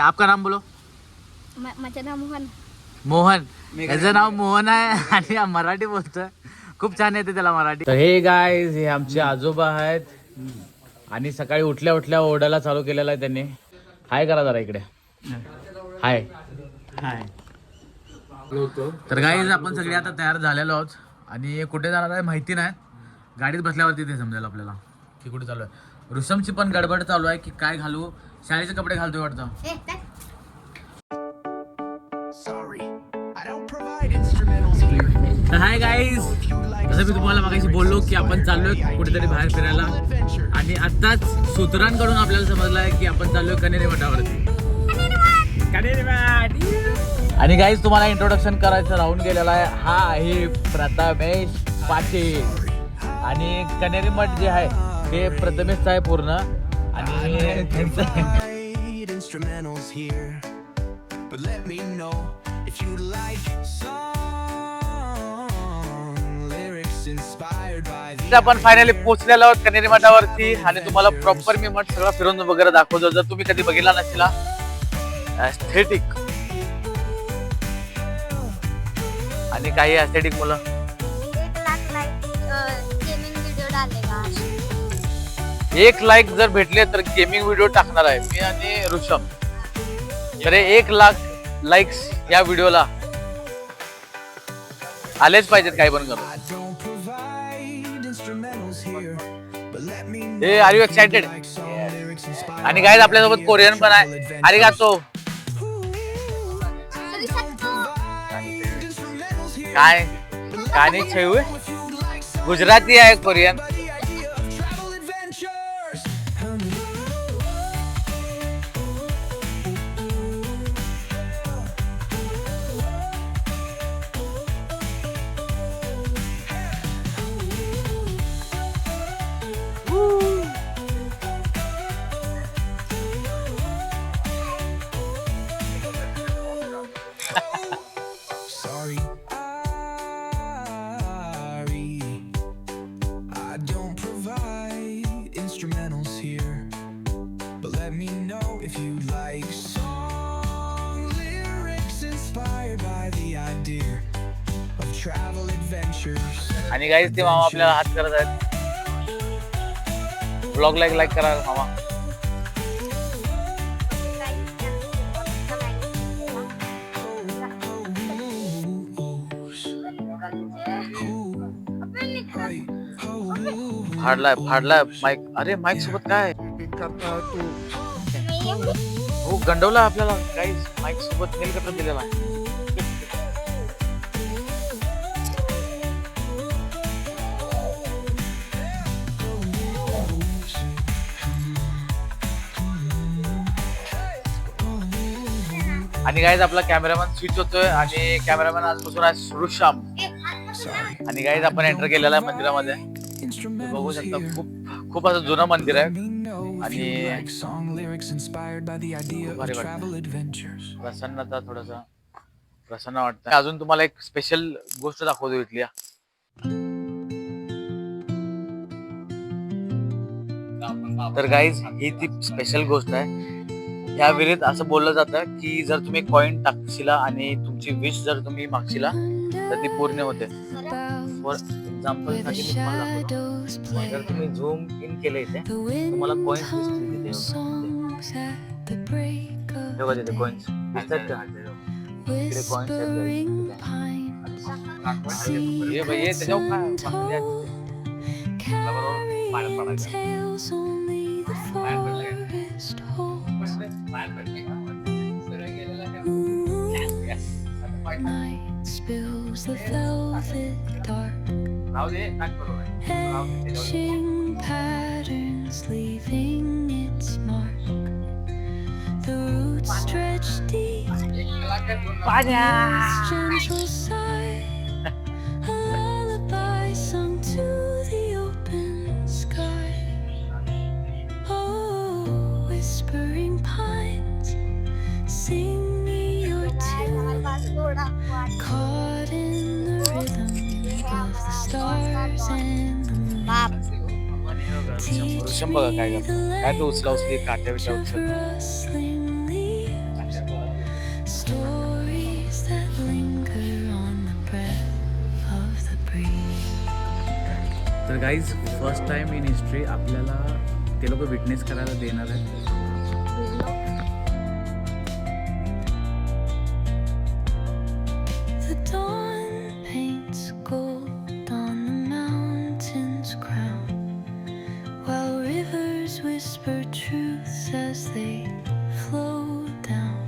आपका नाम बोलो. माझं नाव मोहन. मोहन. याचं नाव मोहन आहे आणि मराठी बोलतोय. खूप छान येते त्याला मराठी. तर हे गाईज हे आमचे आजोबा आहेत आणि सकाळी उठल्या उठल्या ओरडायला चालू केलेला आहे त्यांनी. हाय करा जरा इकडे. हाय हाय. तर गाईज आपण सगळे आता तयार झालेलो आहोत आणि कुठे जाणार आहे माहिती नाही. गाडीत बसल्यावरती ते समजेल आपल्याला की कुठे चालू आहे. ऋषमची पण गडबड चालू आहे की काय घालू. शाळेचे कपडे घालतोय वाटतं. तर हाय गाईज, जसं मी तुम्हाला मागाशी बोललो की आपण चाललोय कुठेतरी बाहेर फिरायला आणि आत्ताच सूत्रांकडून आपल्याला समजलं आहे की आपण चाललोय कनेरी मठावरती. कनेरी मठ. आणि गाईज तुम्हाला इंट्रोडक्शन करायचं राहून गेलेला आहे. हा आहे प्रथमेश पाटील आणि कनेरी मठ जे आहे ते प्रथमेशचं आहे पूर्ण. आणि आपण फायनली पोहोचलेलो आहोत कनेरी मठावरती आणि तुम्हाला प्रॉपर मी मठ सगळं फिरून वगैरे दाखवतो. जर तुम्ही कधी बघितला नसेल एस्थेटिक आणि काही एस्थेटिक मुलं 1 लाईक जर भेटले तर गेमिंग व्हिडिओ टाकणार आहे मी आणि ऋषभ. तर 1 लाख लाईक्स या व्हिडिओला आलेच पाहिजेत काही पण करून. हे आर यू एक्साइटेड? आणि गाईज आपल्यासोबत कोरियन पण आहे. अरिगातो. काय गाणी छेऊ गुजराती आहे कोरियन. आणि गाईज ते मामा आपल्याला हात करत आहेत. ब्लॉग लाईक करा मामा. फाडलाय माईक. अरे माईक सोबत काय हो गंडवला आपल्याला. गाईज माईक सोबत हेलिकॉप्टर दिलेला आहे. आणि गाईज आपला कॅमेरामॅन स्विच होतोय आणि कॅमेरामॅन आजपासून आहे ऋषम. आणि गाईज आपण एंटर केलेला आहे मंदिरामध्ये. बघू शकता खूप असं जुनं मंदिर आहे आणि प्रसन्नता थोडस प्रसन्न वाटतं. अजून तुम्हाला एक स्पेशल गोष्ट दाखवतो इथली. तर गाईज ही ती स्पेशल गोष्ट आहे. ह्या विहिरीत असं बोललं जातं की जर तुम्ही कॉइन टाकशीला आणि तुमची विश जर तुम्ही मागशीला तर ती पूर्ण होते. फॉर एक्झाम्पल साठी मी तुम्हाला दाखवतो. जर तुम्ही झूम इन केले इथे तुम्हाला कॉइन्स दिसतील तिथे. बघा तिथे कॉइन्स दिसतात का? इकडे कॉइन्स आहेत. हे भाई हे त्याच्यावर काय पाण्यात पडायचं. Night spills the velvet dark, etching patterns, leaving its mark. The roots stretch deep, gentle sigh, a lullaby sung to the open sky. Oh, whispering pines, sing me your tune, caught in the rhythm of the stars and the moon. Risham बघा काय करतो. काय तो उचला उचली काट्या बिट्या उचल. तर guys first time in history आपल्याला ते लोक विटनेस करायला देणार आहेत. The dawn paints gold on the mountain's crown, while rivers whisper truths as they flow down.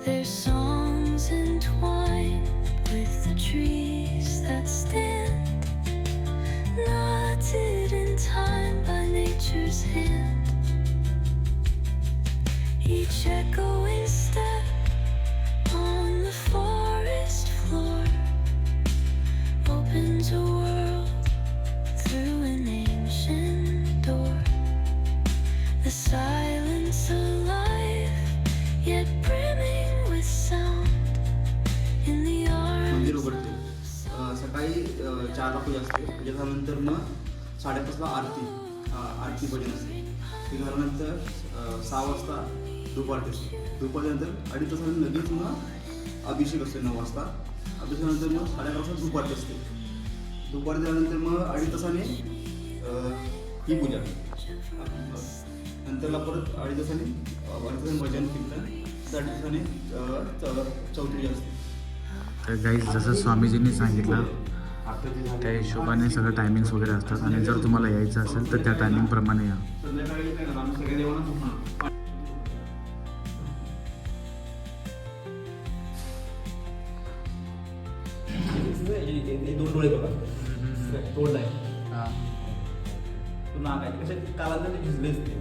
Their songs entwined with the trees that stand, knotted in time by nature's hand. Each echoing step on the forest floor opens a world through an ancient door. The silence alive, yet brimming with sound in the मंदिर arms उघडते. सकाळी 4ला पूजा असते. पूजा झाल्यानंतर मग 5:30ला आरती भजन असते. ते झाल्यानंतर 6 वाजता धूप आरती असते. धूप आल्यानंतर 2.5 तासाने लगेच मग अभिषेक असतो 9 वाजता. अभिषेकानंतर मग 11:30 वाजता धूप आरती असते. धूप आरती झाल्यानंतर मग 2.5 तासाने ही पूजा. नंतरला परत 2.5 तासाने भजन कीर्तन. 2.5 तासाने चौथी पूजा असते. तर गाईज जसं स्वामीजींनी सांगितलं त्या हिशोबाने सगळं टायमिंग्स वगैरे असतात आणि जर तुम्हाला यायचं असेल तर त्या टायमिंगप्रमाणे या. संध्याकाळी काय झालं, आम्ही सगळ्या देवांना झोपणार. दोन डोळे बघा, तोंड आहे, तो नाक आहे. कशा कालांतर भिजलेच ते.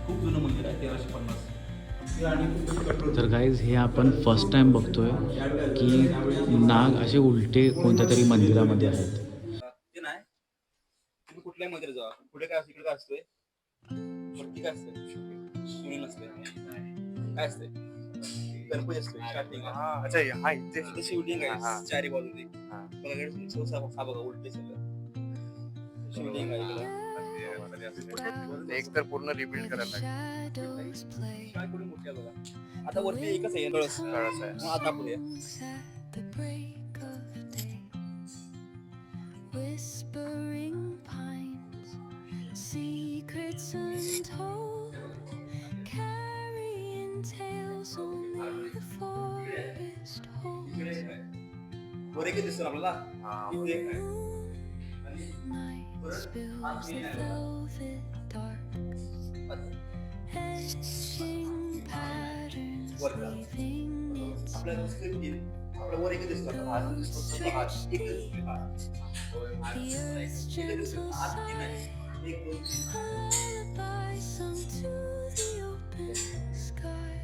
खूप जुनं मंदिर आहे, 1350. तर गाईज हे आपण फर्स्ट टाइम बघतोय की नाग असे उलटे कोणत्या तरी मंदिरामध्ये आहेत. ते नाही, तुम्ही कुठल्याही मंदिरात जा, पुढे काय असतं, इकडे काय असतंय, वरती काय असतंय, शिवलिंग असतंय, काय असतंय, गणपती असतोय स्टार्टिंग. अच्छा, शिवलिंग आहे चारी बाजूने. बघा बघा उलटे सगळं शिवलिंग आहे इकडं. एक तर पूर्ण रिबिल्ड करायला लागेल. shadows play काय कुठे मोठी आहे बघा. आता वरती एकच आहे, कळस आहे. मग आता पुढे at the break of day. Whispering pines, secrets untold, carrying tales only the forest holds. वर एक दिसतं आपल्याला. इथे एक आहे. Night spills the velvet dark, etching patterns, leaving its आपल्याला आपल्या वर एक दिसतं, आपला हात दिसतो, हा एक दिसतो, हा. the earth's gentle sigh, एक दोन तीन. lullaby sung to the open sky.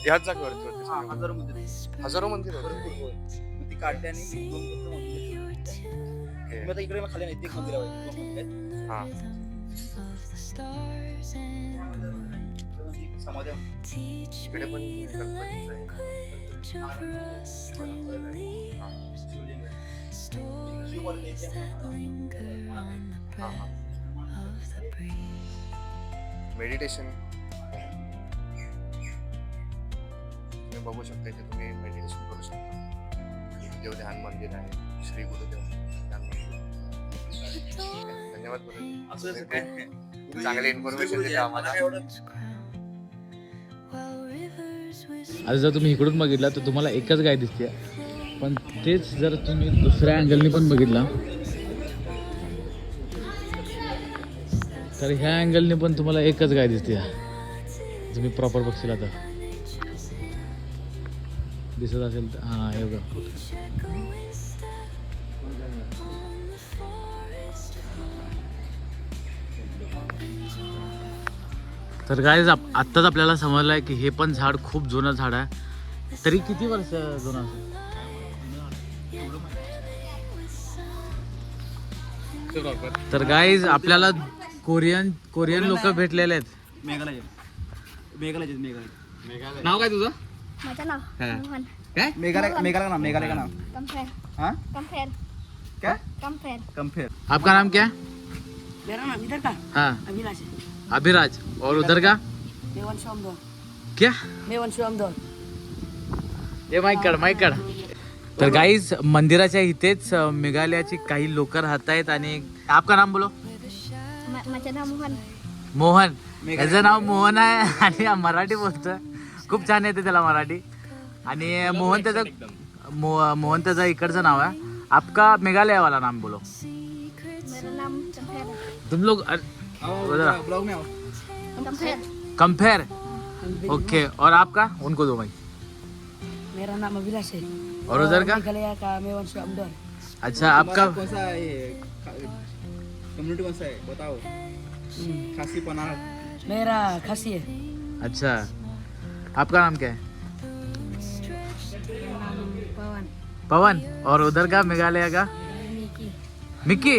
ह्याच जागेवरती होते हा, सगळे. हजारो मंदिर आहे. हजारो मंदिर होते. भरपूर होय. मग ती काढते आणि Sing दोन फक्त मंदिर. your tune मग आता इकडे खाली नाही, एक मंदिर आहे, दोन मंदिर आहेत. हा. rhythm of the stars and the moon. समाधी आहे. Teach इकडे पण me the गणपतीचं आहे. language of rustling leaves, शिवलिंग आहे. stories that linger on the breath of the breeze. Meditation तुम्ही बघू शकता. इथे तुम्ही मेडिटेशन करू शकता. देव ध्यान मंदिर आहे, श्री गुरुदेव ध्यान मंदिर. धन्यवाद गुरुजी. असं असं काय नाही. चांगले इन्फॉर्मेशन दिले आम्हाला. मला एवढं While rivers whisper आता जर तुम्ही इकडून बघितला तर तुम्हाला एकच गाय दिसते, पण तेच जर तुम्ही दुसऱ्या अँगलनी पण बघितला तर ह्या अँगलने पण तुम्हाला एकच गाय दिसते. तुम्ही प्रॉपर बघशील आता दिसत असेल तर. हां हे बघा. echoing step on the forest तर गाईज आत्ताच आपल्याला समजलं आहे की हे पण झाड खूप जुनं झाड आहे. तरी किती वर्ष जुनं असेल? तर गाईज आपल्याला कोरियन लोक भेटलेले आहेत. मेघालय. नाव काय तुझं? माझं नाव मोहन. काय मेघालय का नाव? मेघालय का नाव? कम्फेर हाँ कम्फेर क्या? कम्फेर. कंफेर. आपका नाम क्या है? मेरा नाम इधर का हाँ अभिलाष है। अभिराज. और उधर का मेवन श्यामदौर। क्या? मेवन श्यामदौर। ये माइक कर. तर गाईज मंदिराच्या इथेच मेघालयाची काही लोक राहत आहेत. आणि आपका नाम बोलो. माझं नाव मोहन. मोहन. याचं नाव मोहन आहे आणि मराठी बोलतोय. खूप छान येते त्याला मराठी. आणि मोहन त्याचं इकडचं नाव आहे. आपका मेघालय वाला नाम बोलो. मेरा नाम कंफेर. तुम लोग ब्लॉग में आओ. कंपेयर. ओके. और आपका उनको दो भाई. मेरा नाम अभिलाष है. और उधर का? मेघालय का मेवांशु अमदोर. अच्छा आपका कौन सा है कम्युनिटी कौन सा है बताओ. खासी पनार. मेरा खासी है. अच्छा आपका नाम क्या है? पवन. पवन. और उधर का मेघालय का? मिक्की.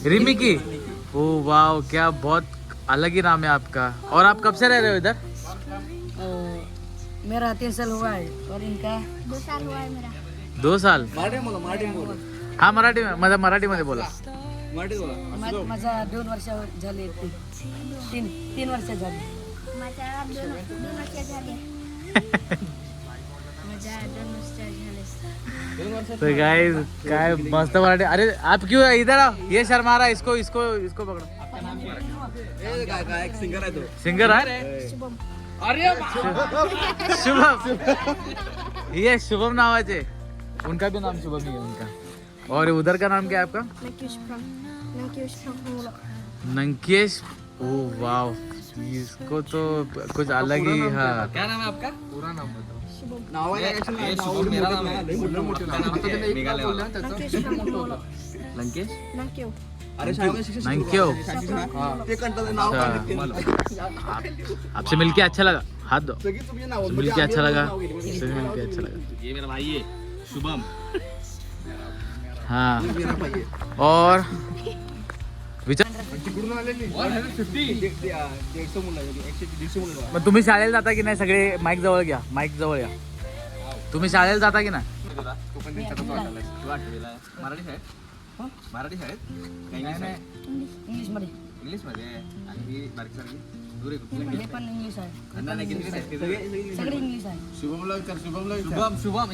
रिमिकी. ओ वाह क्या बहुत अलग ही नाम है आपका. और आप कब से रह रहे हो इधर? मेरा 3 साल हुआ है और इनका 2 साल हुआ है मेरा. 2 साल. मराठी बोला. हा मराठी माझा मराठीमध्ये बोला. मराठी बोला. माझा 2 वर्ष झाले. 3 वर्ष झाले. माझ्या 2 वर्ष झाले. माझ्या 2 वर्ष झाले. तो गाइस काय मस्त मराठी. अरे आप क्यों इधर आओ. ये शर्मा रहा है. इसको पकड़ो. एक सिंगर आहे तो. सिंगर है शुभम. शुभम. ये शुभम नावाचे. उनका भी नाम शुभम ही है उनका. और उधर का नाम क्या है आपका? Nankesh from. Nankesh. Oh wow. इसको तो कुछ अलग ही. हाँ क्या नाम है आपका? पूरा नाम बताओ. नाव आहे actually मेरा नाम आहे. नंकेश फ्रॉम. लंकेश. नंकेव. अरे शाळेमध्ये शिक्षण नंक्यो. ते कंटाळलं नाव आपसे मिलके अच्छा लगा. हाथ दो. सगळी तुमची नाव मिलके अच्छा लगा. सभी मिलके अच्छा लगा. ये मेरा भाई है शुभम. हाँ. मेरा भाई है. और विचार. तिकडून आलेली 150 मुलं आहे. 150 मुलं आहे. मग तुम्ही शाळेला जाता की नाही? सगळे माईक जवळ घ्या. माईक जवळ या. तुम्ही शाळेला जाता की नाही? तू पण त्यांच्यातच वाटायला. मराठी शाळेत. मराठी शाळेत इंग्लिश मध्ये. इंग्लिश मध्ये आणि ही बारीक सारखी दूर हे पण इंग्लिश आहे. आहे. सगळे इंग्लिश आहे. शुभमला विचार. शुभम शुभम.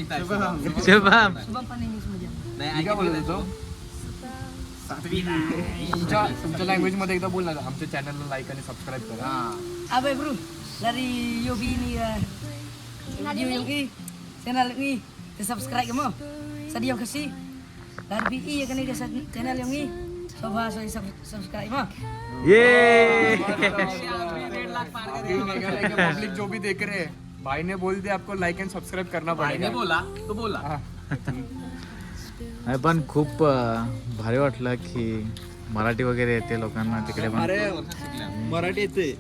शुभम पण इंग्लिश मध्ये. नाही काय बोलतो. तुमच्या लँग्वेज मध्ये एकदा बोल ना. आमच्या चॅनलला लाईक आणि सबस्क्राईब करा. Abe bro, dari Yogi ni video Yogi channel ni subscribe mo. Sa dia kasi dari BI ya kan ni channel Yogi. Coba saya subscribe mo. ये पब्लिक जो भी देख रहे हैं भाई ने बोल दिया आपको लाइक एंड सब्सक्राइब करना पड़ेगा. बोला तो बोला. नाही पण खूप भारी वाटलं की मराठी वगैरे येते लोकांना तिकडे पण. अरे मराठी येते.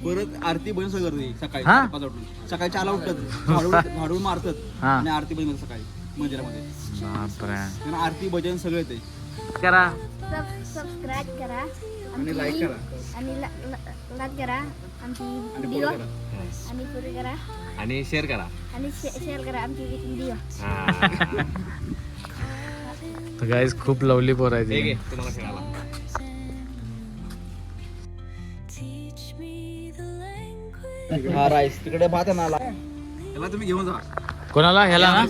परत आरती भजन सगळं करते सकाळी हा? 5 उठून. सकाळी 4ला उठतात. झाडून मारतात. हा. आणि आरती भजन सकाळी मंदिरामध्ये. बापरे. त्यांना आरती भजन सगळं येते. करा. सबस्क्राईब करा आणि लाईक करा. आणि लाईक करा आमची आणि व्हिडिओ. follow करा. आणि पुढे करा आणि शेअर करा. आणि शेअर करा आमची व्हिडिओ. तर गाईज खूप लवली पोर आहे ती. तुम्हाला खेळायला. Teach me the language. हा राईस तिकडे भात आहे ना. त्याला तुम्ही घेऊन जा. कोणाला ह्याला ना?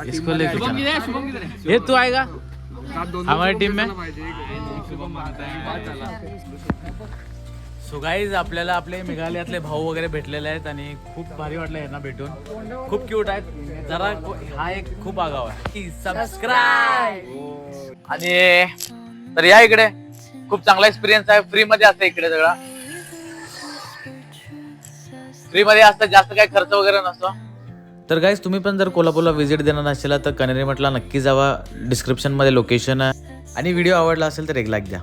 इसको लेके चला. ये तू आएगा हमारी टीम में. सो गाईज आपल्याला आपले मेघालयातले भाऊ वगैरे भेटलेले आहेत आणि खूप भारी वाटलं यांना भेटून. खूप क्यूट आहेत. जरा हा एक खूप आगाव आहे. सबस्क्राईब. आणि तर या इकडे खूप चांगला एक्सपिरियन्स आहे. फ्री मध्ये असतं इकडे सगळं. फ्री मध्ये असतं. जास्त काही खर्च वगैरे नसतो. तर गाईज तुम्ही पण जर कोल्हापूरला व्हिजिट देणार असेल तर कनेरी मठला नक्की जावा. डिस्क्रिप्शन मध्ये लोकेशन आहे. आणि व्हिडिओ आवडला असेल तर एक लाईक द्या.